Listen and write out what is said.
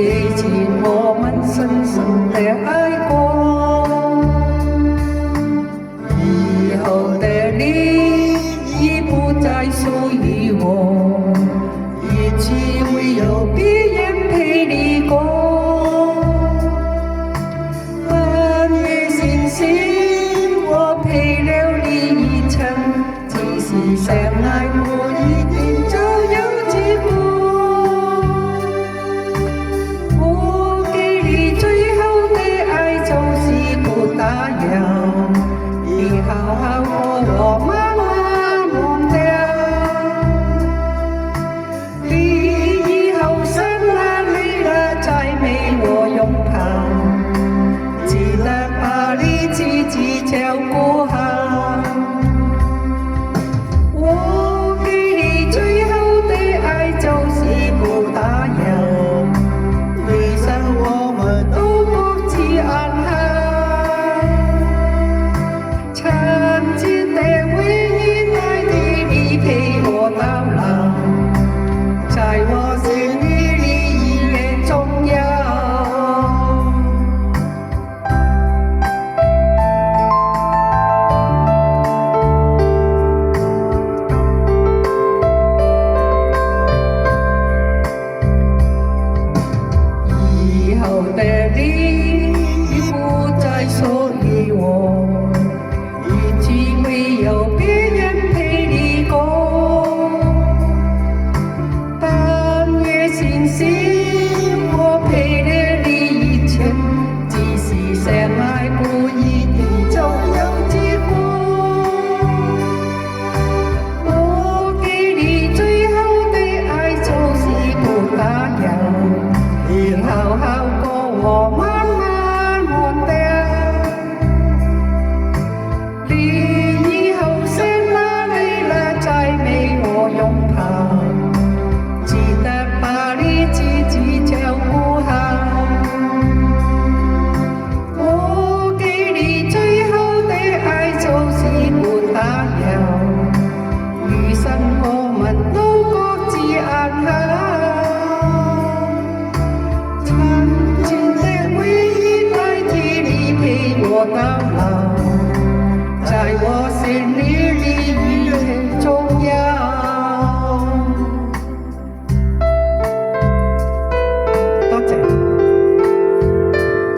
以前我们深深的爱过，以后的你已不再属于我，一起会有别人陪你过。半夜星星，我陪了你一程，即使相爱不一定就有结果。我给你最后的爱就是不打扰，你好好过，我慢慢忘掉。你以后生了累了再没我拥抱，记得把你自己照顾好。我给你最后的爱就是不打扰，余生我们都各自安好。曾经的回忆代替你陪我到老，在我心里你依然重要。以后的你已不再属于我，一起会有别人陪你过。半夜星星，我陪了你一程，即使相爱不一定就有结果。我给你最后的爱就是不打扰，你好好过，我慢慢忘掉。你以後生了累了再沒我擁抱，記得把你自己照顧好。我給你最後的愛就是不打擾，餘生我們都各自安好。曾經的回憶代替你陪我到